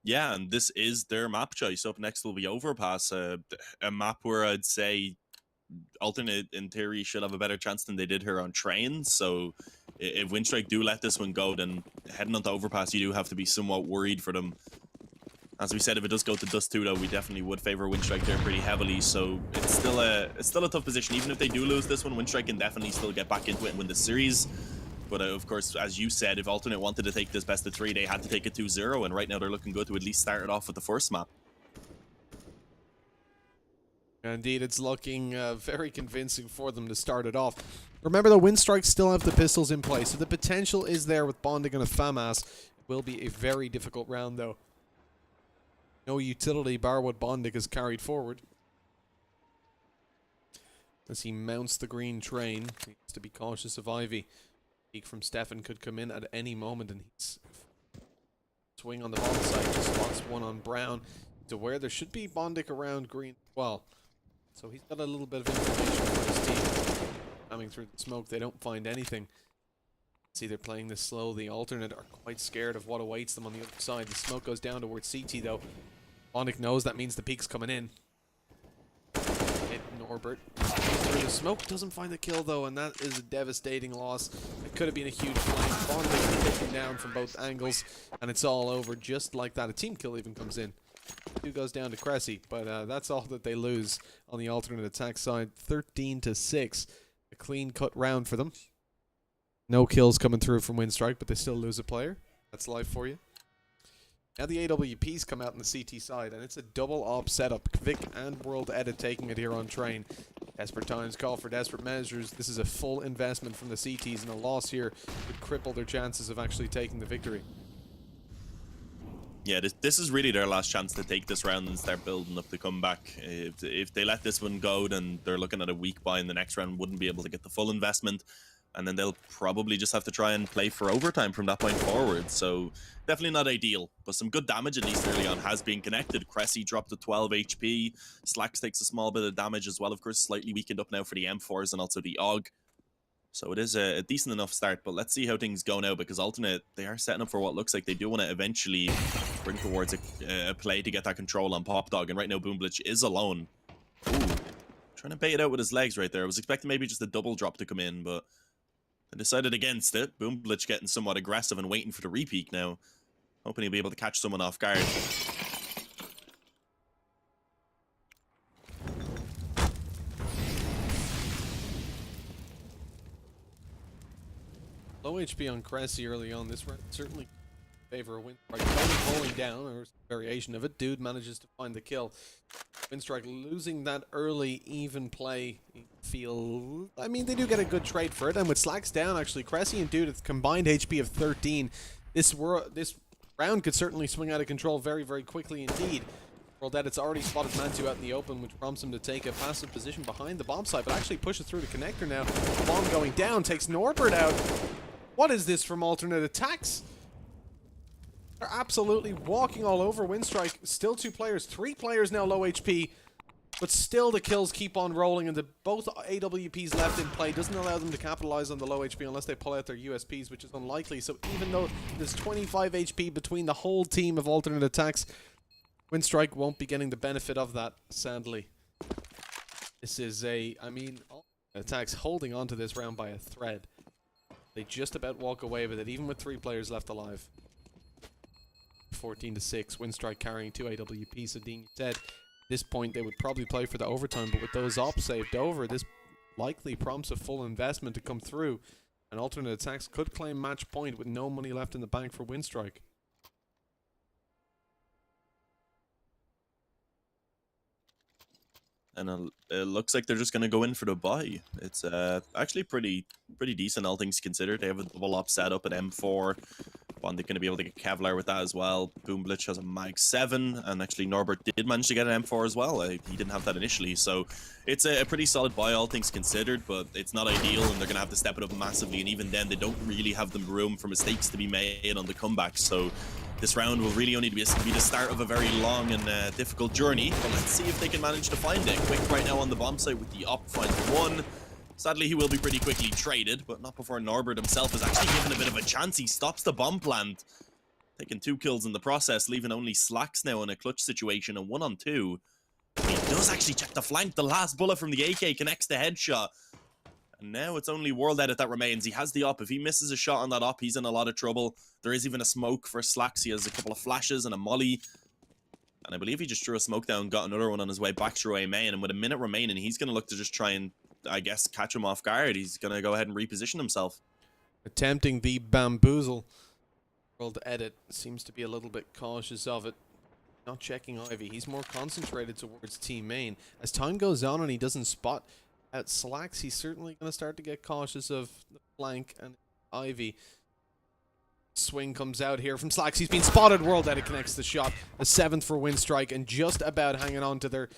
Yeah, and this is their map choice. Up next will be Overpass, a map where I'd say Alternate, in theory, should have a better chance than they did here on Train. So if Winstrike do let this one go, then heading on to Overpass, you do have to be somewhat worried for them. As we said, if it does go to Dust 2, though, we definitely would favor Winstrike there pretty heavily. So it's still a tough position. Even if they do lose this one, Winstrike can definitely still get back into it and win the series. But of course, as you said, if Alternate wanted to take this best of 3, they had to take it 2-0, and right now they're looking good to at least start it off with the first map. Indeed, it's looking very convincing for them to start it off. Remember, the Winstrike still have the pistols in place, so the potential is there with Bondic and a FAMAS. It will be a very difficult round, though. No utility bar what Bondic has carried forward. As he mounts the green train, he has to be cautious of Ivy. Peek from Stefan could come in at any moment, and he's swing on the bomb side, just spots one on Brown. To where there should be Bondic around green as well. So he's got a little bit of information for his team. Coming through the smoke, they don't find anything. See, they're playing this slow. The Alternate are quite scared of what awaits them on the other side. The smoke goes down towards CT, though. Bondic knows that means the peek's coming in. Norbert through the smoke, doesn't find the kill though, and that is a devastating loss. It could have been a huge flank. Bond taken down from both angles, and it's all over just like that. A team kill even comes in. 2 goes down to Cressy, but that's all that they lose on the alternate attack side. 13-6, a clean cut round for them. No kills coming through from Winstrike, but they still lose a player. That's life for you. Now the AWPs come out on the CT side, and it's a double op setup. Vic and WorldEdit taking it here on train. Desperate times call for desperate measures. This is a full investment from the CTs, and a loss here would cripple their chances of actually taking the victory. Yeah, this is really their last chance to take this round and start building up the comeback. If they let this one go, then they're looking at a weak buy in the next round, wouldn't be able to get the full investment. And then they'll probably just have to try and play for overtime from that point forward. So definitely not ideal, but some good damage at least early on has been connected. Cressy dropped to 12 HP. Slacks takes a small bit of damage as well. Of course, slightly weakened up now for the M4s and also the AUG. So it is a decent enough start, but let's see how things go now, because Alternate, they are setting up for what looks like they do want to eventually bring towards a play to get that control on Pop Dog. And right now, Boomblitch is alone. Ooh, trying to bait it out with his legs right there. I was expecting maybe just a double drop to come in, but I decided against it. Boomblitch getting somewhat aggressive and waiting for the repeat now. Hoping he'll be able to catch someone off guard. Low HP on Cressy early on. This round certainly favor a Winstrike. Only pulling down, or variation of it. Dude manages to find the kill. Winstrike losing that early even play. I mean, they do get a good trade for it. And with Slacks down, actually, Cressy and Dude with combined HP of 13. This round could certainly swing out of control very, very quickly indeed. WorldEdit's already spotted Mantu out in the open, which prompts him to take a passive position behind the bomb site, but actually pushes through the connector now. The bomb going down, takes Norbert out. What is this from alternate attacks? They're absolutely walking all over Winstrike. Still 2 players, 3 players now low HP, but still the kills keep on rolling, and both AWPs left in play doesn't allow them to capitalize on the low HP unless they pull out their USPs, which is unlikely. So even though there's 25 HP between the whole team of alternate attacks, Winstrike won't be getting the benefit of that, sadly. This is attacks holding on to this round by a thread. They just about walk away with it, even with 3 players left alive. 14-6, Winstrike carrying 2 AWPs. So Dean said, at this point they would probably play for the overtime, but with those ops saved over, this likely prompts a full investment to come through. And alternate attacks could claim match point with no money left in the bank for Winstrike. And it looks like they're just going to go in for the buy. It's actually pretty decent, all things considered. They have a double op setup at M4. Bond going to be able to get Kevlar with that as well. Boomblitch has a Mag 7, and actually Norbert did manage to get an M4 as well. He didn't have that initially, so it's a pretty solid buy, all things considered, but it's not ideal, and they're going to have to step it up massively, and even then, they don't really have the room for mistakes to be made on the comeback, so this round will really only be the start of a very long and difficult journey, but let's see if they can manage to find it. Quick right now on the bomb site with the op finds 1. Sadly, he will be pretty quickly traded, but not before Norbert himself is actually given a bit of a chance. He stops the bomb plant, taking 2 kills in the process, leaving only Slacks now in a clutch situation, and 1-on-2. He does actually check the flank. The last bullet from the AK connects the headshot. And now it's only WorldEdit that remains. He has the op. If he misses a shot on that op, he's in a lot of trouble. There is even a smoke for Slacks. He has a couple of flashes and a molly. And I believe he just threw a smoke down, got another one on his way back through A main. And with a minute remaining, he's going to look to just try and, I guess, catch him off guard. He's going to go ahead and reposition himself. Attempting the bamboozle. WorldEdit seems to be a little bit cautious of it. Not checking Ivy. He's more concentrated towards team main. As time goes on and he doesn't spot at Slacks, he's certainly going to start to get cautious of the flank and Ivy. Swing comes out here from Slacks. He's been spotted. WorldEdit connects the shot. The 7th for Winstrike, and just about hanging on to their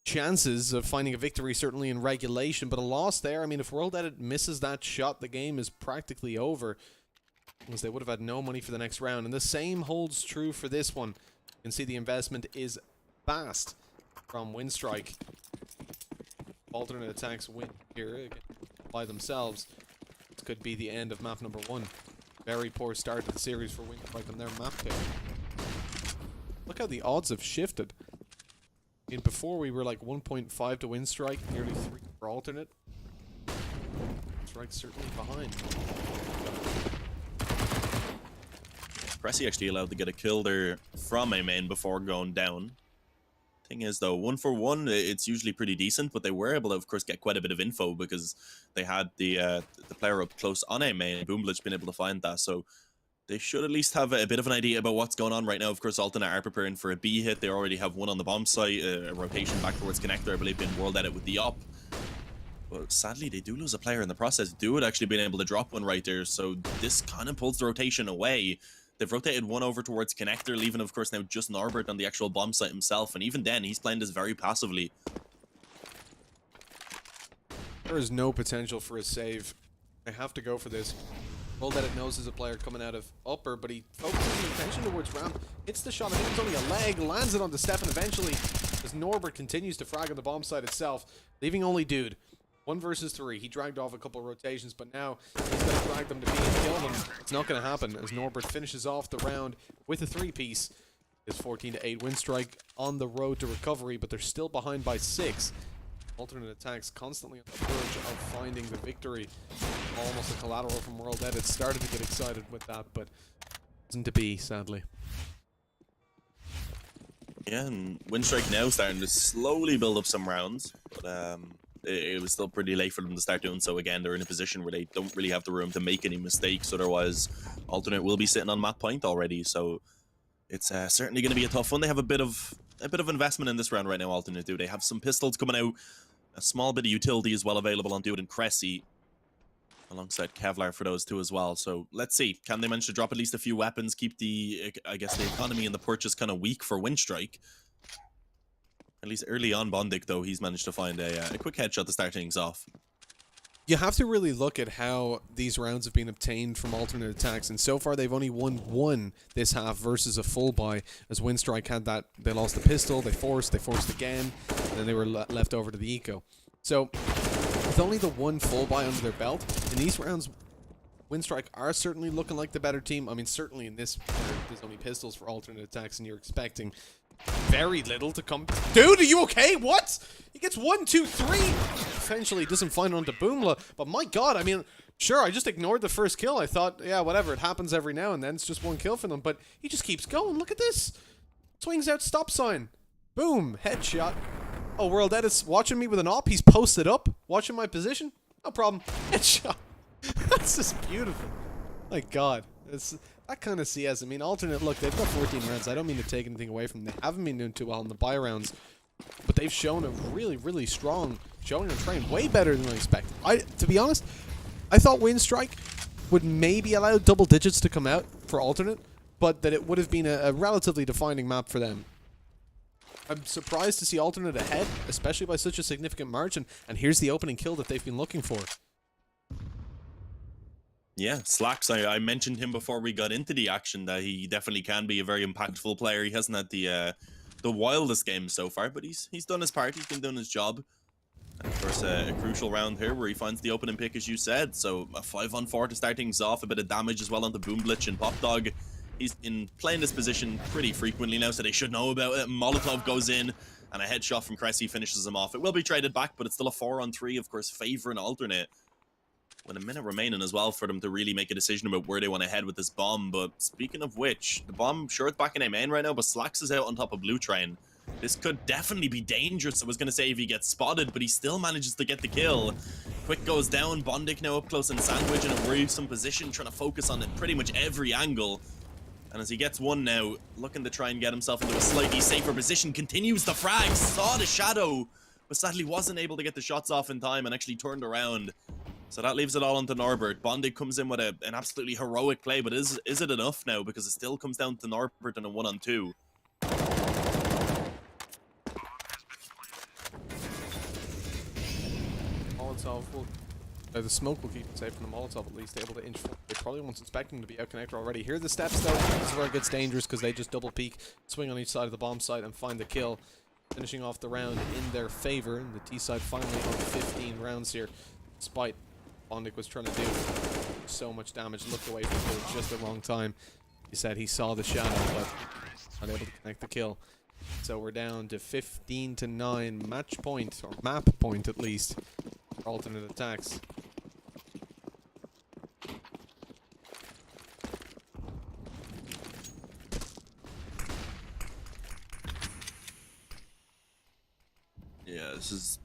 chances of finding a victory, certainly in regulation, but a loss there. I mean, if WorldEdit misses that shot, the game is practically over, because they would have had no money for the next round. And the same holds true for this one. You can see the investment is vast from Winstrike. Alternate attacks win here by themselves. This could be the end of map number 1. Very poor start to the series for Winstrike on their map pick. Look how the odds have shifted. And before we were like 1.5 to Winstrike, nearly 3 for alternate. Winstrike's certainly behind. Cressy actually allowed to get a kill there from a main before going down. Thing is though, 1 for 1, it's usually pretty decent, but they were able to of course get quite a bit of info because they had the player up close on a main. Boomblitz been able to find that, so they should at least have a bit of an idea about what's going on right now. Of course, Alternate are preparing for a B hit. They already have one on the bomb site, a rotation back towards Connector, I believe, being world edit with the op. But sadly, they do lose a player in the process. Dude actually been able to drop one right there, so this kind of pulls the rotation away. They've rotated one over towards Connector, leaving, of course, now just Norbert on the actual bomb site himself. And even then, he's playing this very passively. There is no potential for a save. I have to go for this. World Edit knows there's a player coming out of upper, but he focuses his attention towards ramp. Hits the shot, I think it's only a leg, lands it on the step, and eventually, as Norbert continues to frag on the bomb site itself, leaving only Dude. 1 versus 3. He dragged off a couple of rotations, but now he's going to drag them to B and kill them. It's not going to happen as Norbert finishes off the round with a 3-piece. It's 14-8 Winstrike on the road to recovery, but they're still behind by 6. Alternate aTTaX constantly on the verge of finding the victory. Almost a collateral from World Edit. Started to get excited with that, but isn't to be, sadly. Yeah, and Winstrike now starting to slowly build up some rounds, but it was still pretty late for them to start doing so. Again, they're in a position where they don't really have the room to make any mistakes, otherwise Alternate will be sitting on map point already, so it's certainly going to be a tough one. They have a bit of investment in this round right now, Alternate do. They have some pistols coming out, a small bit of utility as well available on Dude and Cressy, alongside Kevlar for those two as well. So let's see, can they manage to drop at least a few weapons, keep the, I guess, the economy and the purchase kind of weak for Winstrike. At least early on, Bondic, though, he's managed to find a quick headshot to start things off. You have to really look at how these rounds have been obtained from alternate aTTaX, and so far they've only won 1 this half versus a full buy, as Winstrike had that, they lost the pistol, they forced again, and then they were left over to the eco. So, with only the 1 full buy under their belt, in these rounds, Winstrike are certainly looking like the better team. I mean, certainly in this, there's only pistols for alternate aTTaX, and you're expecting very little to come. Dude, are you okay? What? He gets 1, 2, 3. Eventually doesn't find it onto Boomla, but my god, I mean, sure, I just ignored the first kill. I thought, yeah, whatever, it happens every now and then. It's just 1 kill for them, but he just keeps going. Look at this. Swings out stop sign. Boom, headshot. Oh, World Edit's watching me with an op. He's posted up, watching my position. No problem. Headshot. That's just beautiful. My god. It's that kind of CS. I mean, alternate, look, they've got 14 rounds. I don't mean to take anything away from them. They haven't been doing too well in the buy rounds, but they've shown a really, really strong showing on train. Way better than I expected. To be honest, I thought Winstrike would maybe allow double digits to come out for alternate, but that it would have been a relatively defining map for them. I'm surprised to see alternate ahead, especially by such a significant margin, and here's the opening kill that they've been looking for. Yeah, Slacks, I mentioned him before we got into the action, that he definitely can be a very impactful player. He hasn't had the wildest game so far, but he's done his part. He's been doing his job. And of course, a crucial round here where he finds the opening pick, as you said. So a 5-on-4 to start things off, a bit of damage as well onto Boomblitz and Popdog. He's in playing this position pretty frequently now, so they should know about it. Molotov goes in, and a headshot from Cressy finishes him off. It will be traded back, but it's still a 4-on-3, of course, favouring alternate. With a minute remaining as well for them to really make a decision about where they want to head with this bomb. But speaking of which, the bomb, sure, it's back in a main right now, but Slacks is out on top of Blue Train. This could definitely be dangerous. I was going to say if he gets spotted, but he still manages to get the kill. Quick goes down, Bondic now up close and Sandwich in a worrisome position, trying to focus on it pretty much every angle. And as he gets one now, looking to try and get himself into a slightly safer position, continues the frag, saw the shadow, but sadly wasn't able to get the shots off in time and actually turned around. So that leaves it all onto Norbert. Bondic comes in with an absolutely heroic play, but is it enough now? Because it still comes down to Norbert and a 1-on-2. Molotov will... the smoke will keep it safe from the Molotov, at least able to inch forward. They probably won't suspect him to be out connector already. Here are the steps, though. This is where it gets dangerous, because they just double peek, swing on each side of the bomb site, and find the kill. Finishing off the round in their favor, and the T side finally on 15 rounds here. Despite Bondic was trying to do so much damage, looked away from the kill just the wrong time. He said he saw the shadow, but not able to connect the kill. So we're down to 15-9 match point, or map point at least, for alternate attacks. Yeah, this is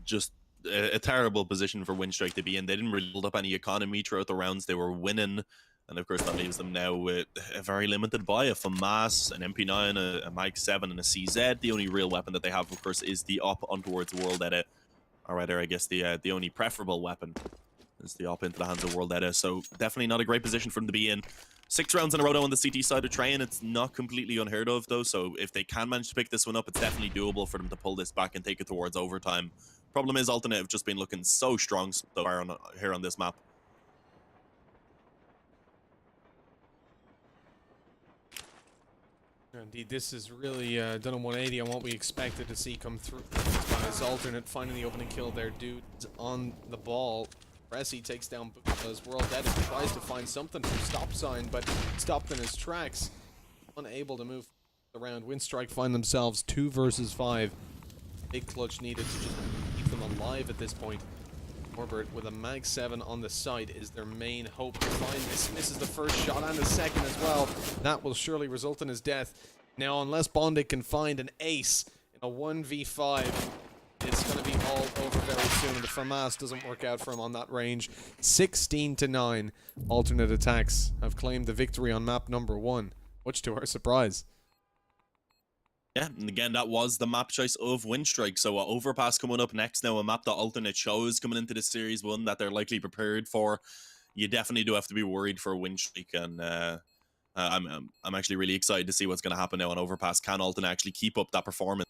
just a terrible position for Winstrike to be in. They didn't really build up any economy throughout the rounds. They were winning, and of course that leaves them now with a very limited buy, a FAMAS, an MP9, a Mag 7, and a CZ. The only real weapon that they have, of course, is the op on towards World Edit, or rather, I guess the only preferable weapon is the op into the hands of World Edit. So definitely not a great position for them to be in. 6 rounds in a row on the CT side of Train. It's not completely unheard of, though. So if they can manage to pick this one up, it's definitely doable for them to pull this back and take it towards overtime. Problem is, Alternate have just been looking so strong so far here on this map. Indeed, this is really done a 180 on what we expected to see come through. As Alternate finding the opening kill there, dudes on the ball. Resi takes down as World Edit tries to find something from Stop Sign, but stopped in his tracks. Unable to move around. Winstrike find themselves 2 versus 5. Big clutch needed to just keep them alive at this point. Norbert with a Mag 7 on the site is their main hope to find this. Misses the first shot and the second as well. That will surely result in his death. Now, unless Bondic can find an ace in a 1v5, it's going to be all over very soon. The FAMAS doesn't work out for him on that range. 16-9. Alternate attacks have claimed the victory on map number 1, much to our surprise. Yeah, and again, that was the map choice of Winstrike. So Overpass coming up next now, a map that Alternate chose coming into the Series 1 that they're likely prepared for. You definitely do have to be worried for Winstrike, and I'm actually really excited to see what's going to happen now on Overpass. Can Alternate actually keep up that performance?